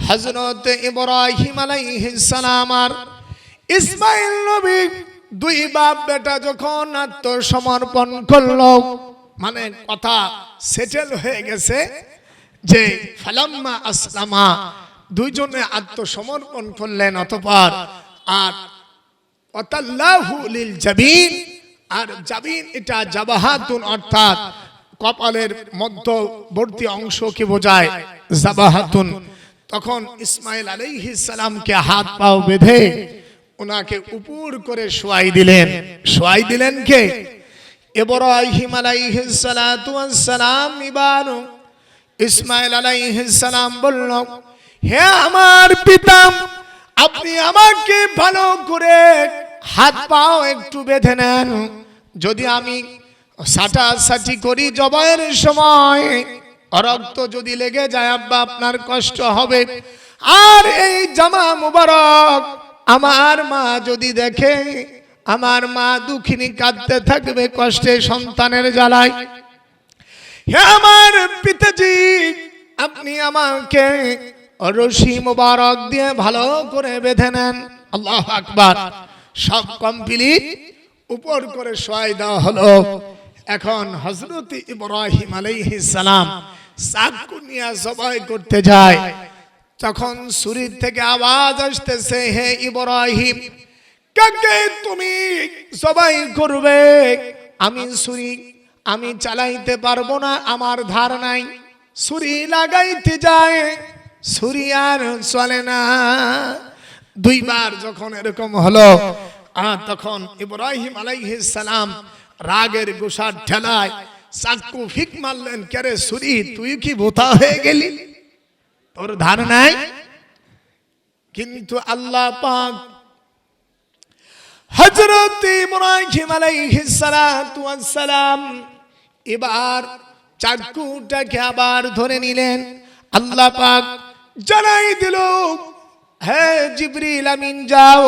হযরত ইব্রাহিম আলাইহিস সালাম আর ইসমাঈল নবী দুই বাপ বেটা যখন আত্মসমর্পণ করলো, মানে কথা সেটেল হয়ে গেছে যে ফালাম্মা আসলামা, দুইজনে আত্মসমর্পণ করলেন। অতঃপর আর ওয়াতাল্লাহু লিল জাবিন, আর জাবিন এটা জাবাহাতুন অর্থাৎ কপালের মধ্যবর্তী অংশকে বোঝায় জাবাহাতুন। তখন ইসমাঈল আলাইহিস সালামকে হাত পাও বেঁধে ওনাকে উপর করে শোয়াই দিলেন। শোয়াই দিলেন কে? ইব্রাহিম আলাইহিস সালাতু ওয়াস সালাম। এবার ইসমাঈল আলাইহিস সালাম বলল, হে আমার পিতা, আপনি আমাকে ভালো করে হাত পাও একটু বেঁধে নেন। যদি আমি সাটাসাটি করি জবাইয়ের সময়, রক্ত যদি লেগে যায় আব্বা আপনার কষ্ট হবে। আর এই জামা মুবারক আমার মা যদি দেখে, আমার মা দুঃখিনী কাঁদতে থাকবে কষ্টে সন্তানের জ্বালায়। হে আমার পিতাজি, আপনি আমাকে রশি মুবারক দিয়ে ভালো করে বেঁধে নেন। আল্লাহু আকবার। সব কমপ্লিট, উপর করে শোয়াই দেওয়া হলো। এখন হযরত ইব্রাহিম আলাইহিস সালাম চাকু নিয়ে জবাই করতে যায়। তখন ছুরি থেকে আওয়াজ আসতেছে, হে ইব্রাহিম, কাকে তুমি জবাই করবে? আমি ছুরি আমি চালাইতে পারবো না, আমার ধার নাই। ছুরি লাগাইতে যায়, ছুরি আর চলে না। দুইবার যখন এরকম হলো, তখন ইব্রাহিম আলাইহিস সালাম রাগের গোসার ঠেলায় চাকু ফিক মারলেন। কেরে ছুরি, তুই কি বোতা হয়ে গেলি? তোর ধার নাই? কিন্তু আল্লাহ পাক হযরত ইব্রাহিম আলাইহিস সালাতু ওয়াস সালাম এবার চাকুটাকে আবার ধরে নিলেন। আল্লাহ পাক জানাই দিল, হে জিবরিল আমিন, যাও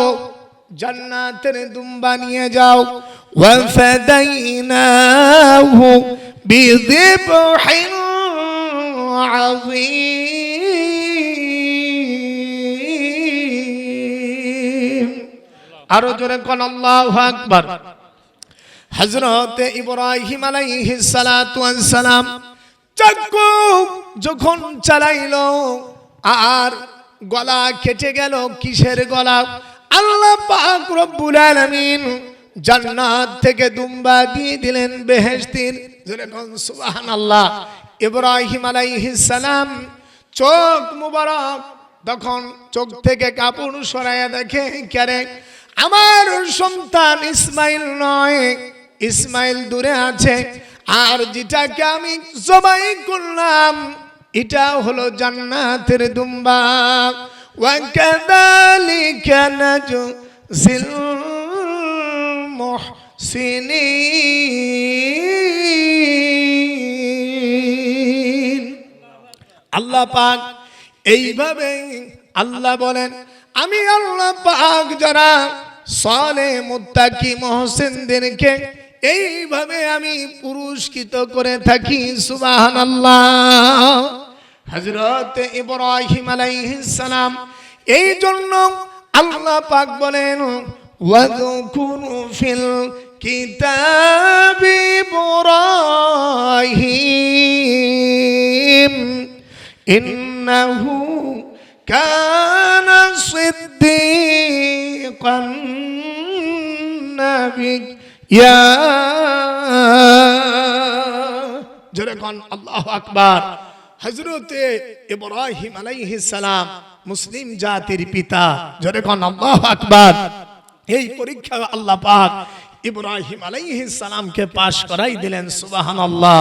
জান্নাতের দুম্বা নিয়ে যাও। ওয়া ফাদাইনাহু বিযিবহিন আযীম। আরো জোরে কোন আল্লাহু আকবার। হযরত ইব্রাহিম আলাইহিস সালাতু ওয়াস সালাম চাকু যখন চালাইলো, আর গলা কেটে গেল। কিসের গলা? আল্লাহ পাক রব্বুল আলামিন জান্নাত থেকে দুম্বা দিয়ে দিলেন বেহেশতের। যেরকম সুবহানাল্লাহ। ইব্রাহিম আলাইহিস সালাম চোখ মুবারক, তখন চোখ থেকে কাপড় সরাইয়া দেখে, কেরে আমার সন্তান ইসমাইল নয়, ইসমাইল দূরে আছে। আর যেটাকে আমি জবাই করলাম এটা হলো জান্নাতের দুম্বা। ওয়া কাযালিকা নাজজিল মুহসিনিন। আল্লাহ পাক এইভাবে আল্লাহ বলেন, আমি আল্লাহ পাক যারা সালেহ মুত্তাকি মুহসিনদেরকে এইভাবে আমি পুরস্কৃত করে থাকি। সুবহানাল্লাহ। হযরত ইব্রাহিম আলাইহিস সালাম এই জন্য আল্লাহ পাক বলেন, ওয়াযকুরু ফিল কিতাবি ইব্রাহিম ইন্নাহু কানা সিদ্দীকান নাবিয়্যা। যেরকম আল্লাহু আকবার। হযরতে ইব্রাহিম আলাইহিস সালাম মুসলিম জাতির পিতা। যেরকম আল্লাহু আকবার। এই পরীক্ষা আল্লাহ পাক ইব্রাহিম আলাইহিস সালামকে পাশ করাই দিলেন। সুবহানাল্লাহ।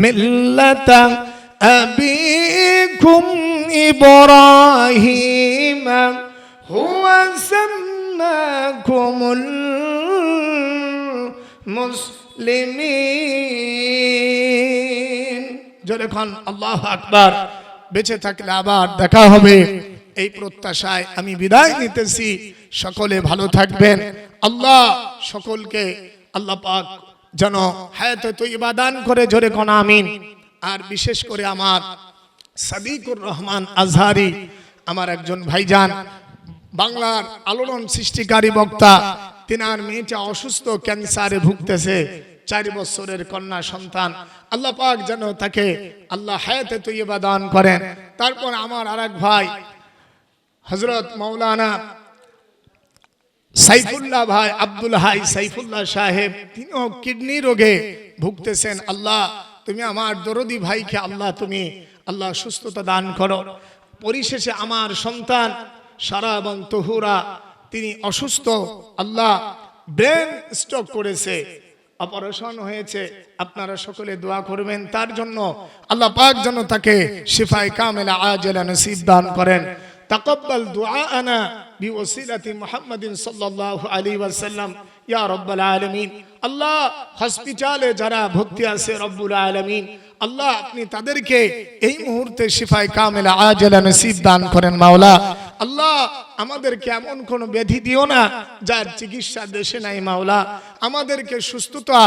মিল্লাতা আবিকুম ইব্রাহিম হুয়া সাম্মাকুমুল মুসলিমিন। যখন আল্লাহু আকবার। বেঁচে থাকলে আবার দেখা হবে, এই প্রত্যাশায় আমি বিদায় নিতেছি। সকলে ভালো থাকবেন। আল্লাহ সকলকে আল্লাহ পাক যেন হায়াতে তৈয়বা দান করে। জোরে কোন আমিন। আর বিশেষ করে আমার সাদিকুর রহমান আজহারি, আমার একজন ভাইজান বাংলার আলোড়ন সৃষ্টিকারী বক্তা, তিনার মেয়েটা অসুস্থ, ক্যান্সারে ভুগতেছে, 4 বছরের কন্যা সন্তান। আল্লাহ পাক যেন তাকে আল্লাহ হায়াতে তৈয়বা দান করেন। তারপর আমার আরেক ভাই হযরত মাওলানা সাইফুল্লাহ ভাই, আব্দুল হাই সাইফুল্লাহ সাহেব, তিনিও কিডনি রোগে ভুগতেছেন। আল্লাহ তুমি আমার দরদি ভাইকে আল্লাহ তুমি আল্লাহ সুস্থতা দান করো। পরিশেষে আমার সন্তান সারা এবং তহুরা, তিনি অসুস্থ, আল্লাহ ব্রেন স্ট্রোক করেছে, অপারেশন হয়েছে। আপনারা সকলে দোয়া করবেন তার জন্য, আল্লাহ পাক যেন তাকে শিফায়ে কামিলা আজেলা নসিব দান করেন। তাকাব্বাল দুআআনা বিওসিলাতি মুহাম্মাদিন সাল্লাল্লাহু আলাইহি ওয়াসাল্লাম ইয়া রাব্বাল আলামিন। আল্লাহ হসপিটালে যারা ভর্তি আছে রব্বুল আলামিন, আল্লাহ আপনি তাদেরকে এই মুহূর্তে শিফায়ে কামিলা আজেলা নসিব দান করেন মাওলা। আল্লাহ আমাদেরকে এমন কোন ব্যাধি দিও না যার চিকিৎসা দেশে নাই মাওলা। আমাদেরকে সুস্থতা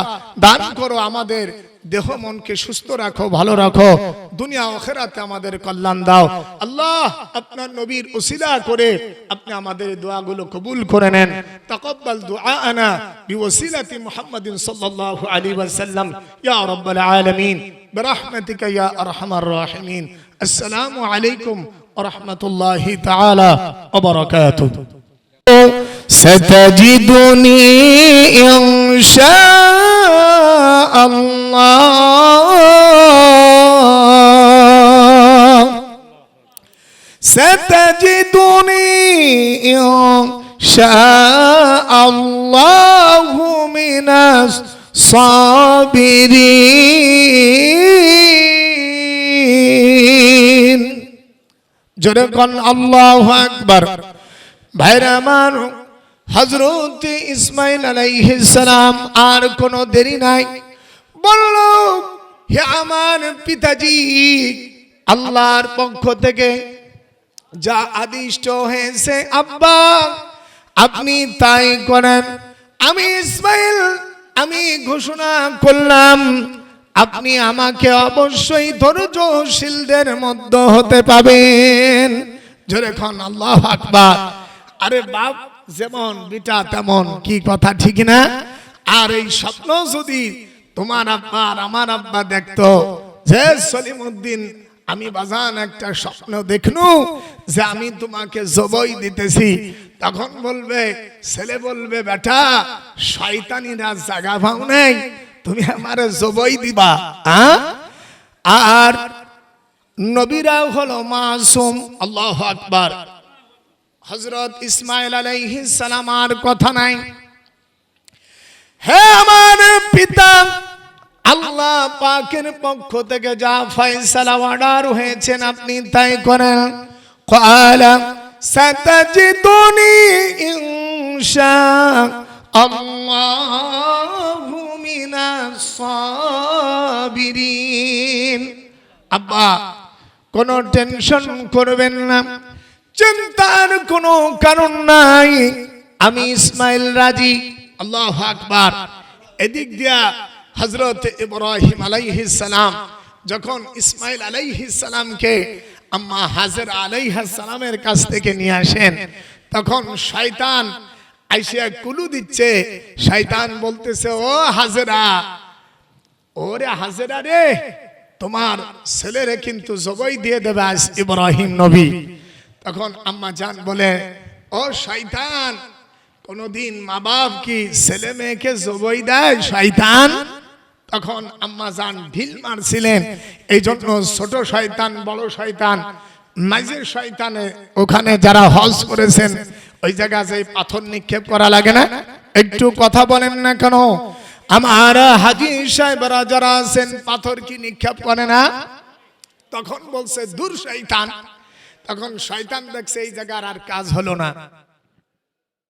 দান করো, আমাদের দেহ মনকে সুস্থ রাখো, ভালো রাখো, দুনিয়া আখিরাতে আমাদের কল্যাণ দাও। আল্লাহ আপনার নবীর উসিলা করে আপনি আমাদের দোয়াগুলো কবুল করে নেন। তাকাব্বাল দুআআনা বিওসিলাতি মুহাম্মাদিন সাল্লাল্লাহু আলাইহি ওয়াসাল্লাম ইয়া রাব্বাল আলামিন বিরহমাতিকা ইয়া আরহামার রাহিমিন। আসসালামু আলাইকুম ওয়া রাহমাতুল্লাহি তাআলা ওয়া বারাকাতুহু। ستجدني إن شاء الله، ستجدني إن شاء الله من الصابرين। جرقا الله أكبر। ভাইরা আমার, হযরত ইসমাঈল আলাইহিস সালাম আর কোনো দেরি নাই, বলল হে আমার পিতাজি, আল্লাহর পক্ষ থেকে যা আদিষ্ট হয়েছে আব্বা আপনি তাই করেন। আমি ইসমাঈল আমি ঘোষণা করলাম আপনি আমাকে অবশ্যই ধৈর্যশীলদের মধ্যে হতে পাবেন। জোরে কোন আল্লাহু আকবার। আরে বাপ যেমন বিটা তেমন, কি কথা ঠিক না? আর এই স্বপ্ন যদি তোমার আব্বা আর আমার আব্বা দেখতো যে সলিমউদ্দিন আমি বাজান একটা স্বপ্ন দেখনু যে আমি তোমাকে জবাই দিতেছি, তখন বলবে, ছেলে বলবে বেটা শয়তানিরা জায়গা পাও নাই, তুমি আমারে জবাই দিবা। আর নবীরা হলো মাসুম। আল্লাহু আকবার। হযরত ইসমাঈল আলাইহিস সালাম আর কথা নাই। হে আমার পিতা, আল্লাহ পাকের পক্ষ থেকে যা ফয়সালা অর্ডার হয়েছেন আপনি তাই করেন। ক্বালা সাতাজিদুনি ইনশাআল্লাহু মিনাস সাবিরিন। আব্বা কোনো টেনশন করবেন না, চিন্তার কোনো কারণ নাই, আমি ইসমাঈল রাজি। আল্লাহু আকবার। এদিক দিয়া হযরত ইব্রাহিম আলাইহিস সালাম যখন ইসমাঈল আলাইহিস সালামকে আম্মা হাজেরা আলাইহিস সালামের কাছ থেকে নিয়ে আসেন, তখন শয়তান আইসা কুলু দিচ্ছে। শয়তান বলতেছে, ও হাজেরা, ওরে হাজেরা রে, তোমার ছেলেরে কিন্তু জবাই দিয়ে দেবে আজ ইব্রাহিম নবী। তখন আম্মা জান বলে, ও শয়তান, কোনদিন মা বাপ কি ছেলে মেয়েকে জবাই দেয় শয়তান? তখন আম্মা জান ঢিল মারছিলেন। এই জন্য ছোট শয়তান, বড় শয়তান, মাঝের শয়তানে ওখানে যারা হজ করেছেন ওই জায়গায় যে পাথর নিক্ষেপ করা লাগে না, একটু কথা বলেন না কেন? আমার হাজী সাহেবরা যারা আছেন পাথর কি নিক্ষেপ করে না? তখন বলছে দূর শয়তান। তখন শয়তান দেখছে এই জায়গার আর কাজ হলো না,